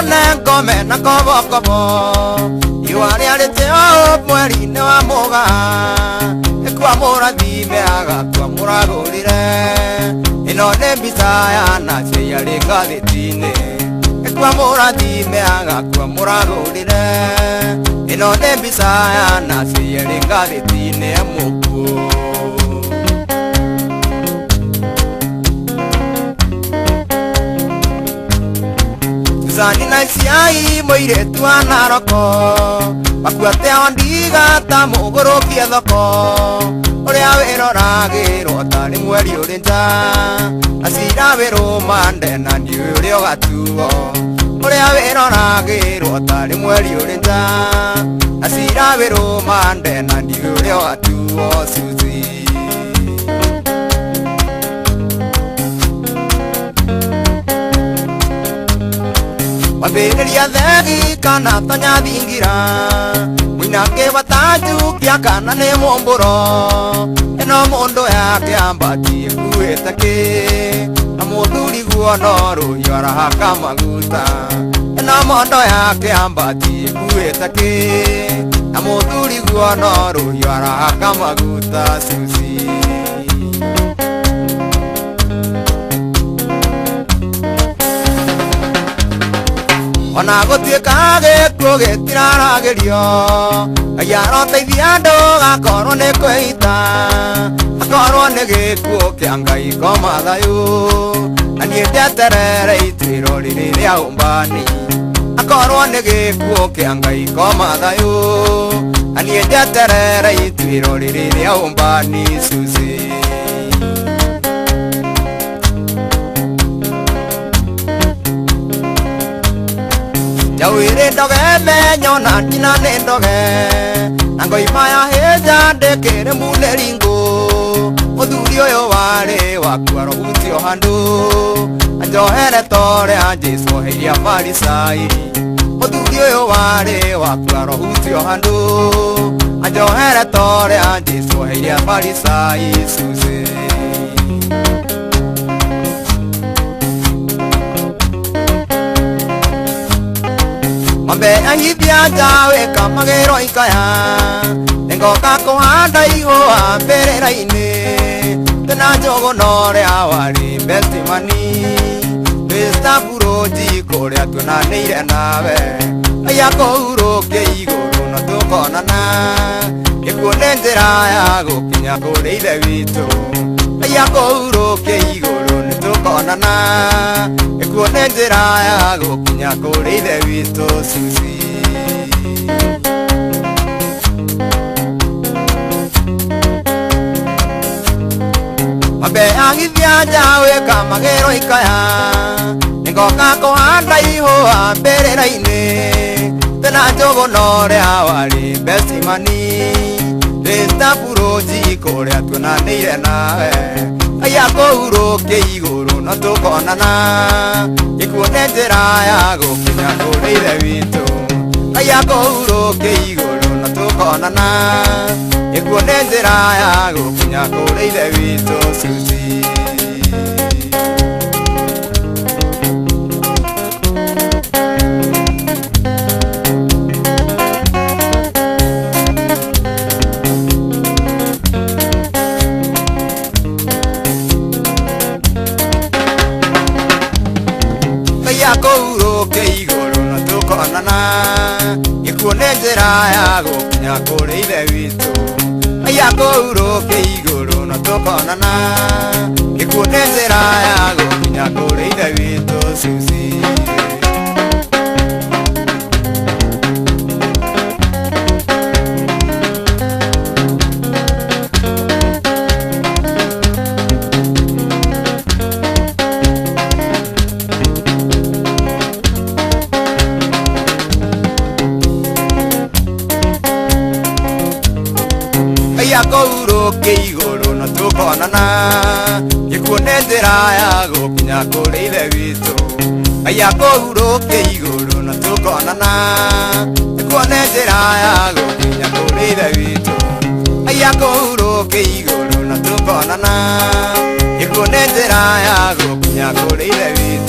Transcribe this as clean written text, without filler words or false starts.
ngome na kobo kobo iwari ariteo mweri ne wa moga ekwa mora thime aga kwa muragurire ino ne bitaya na che yari gathitine ekwa mora thime aga kwa muragurire ino ne bitaya na che yari gathitine muku Zani na siai moire tuana roko Bakuate ondiga ta mugoro kia thoko Orea wero ragiro tani mweri urinja Asira wero mande na niurio gatuo Orea wero ragiro tani mweri urinja Asira wero mande na niurio gatuo Suzi Wabereria thegi kana tanya thingira Mwinake wataju kia kana ne momboro Eno mondo yake ambati kueta ke Na moduri guono ruyo arahaka maguta Eno mondo yake ambati kueta ke Na moduri guono ruyo arahaka maguta Susi Ona gutwika gikuo gitiraragerio Ayaro teithia andu gakorwo ni kwita Akorwo ni gikuo kia Ngai ko mathayu Na nie ndeterere ituiro riri ria umbani Akorwo ni gikuo kia Ngai ko mathayu Na nie ndeterere ituiro riri ria umbani Susi Jawire ndoge menyo na nina ne ndoge Nango imaya heja ndekere muneringo Othuri oyo wari wakuaro hutio handu Anjohere tore anjesu heiria farisai Othuri oyo wari wakuaro hutio handu Anjohere tore anjesu heiria farisai Suze Mambe ahithia jawe kamagero ikaya Nengoka kuhanda ihoa mberera-ini Tena jogo nore awari bestimani Mr. Buroji kuria tunaneire nawe Aya kuhuruke iguru no tukonana Gikuone njira ya gukinya kuri ithe witu Aya kuhuruke iguru no tukonana Gikuone njira ya gukinya kuri ithe witu Susi Mambe ahithia jawe kamagero ikaya Nengoka kuhanda ihoa mberera-ini Tena jogo nore awari bestimani Mr. Buroji kuria tunaneire nawe Aya kuhuruke iguru no tukonana Gikuone njira ya gukinya kuri ithe witu Aya kuhuruke iguru no tukonana Gikuone njira ya gukinya kuri ithe witu Susi Kuhuruke iguru no tukonana Gikuone njira ya gukinya kuri ithe witu Aya kuhuruke iguru no tukonana Gikuone njira ya gukinya kuri ithe witu Susi Kuhuruke iguru no tukonana Gikuone njira ya gukinya kuri ithe witu Aya kuhuruke iguru no tukonana Gikuone njira ya gukinya kuri ithe witu Aya kuhuruke iguru no tukonana Gikuone njira ya gukinya kuri ithe witu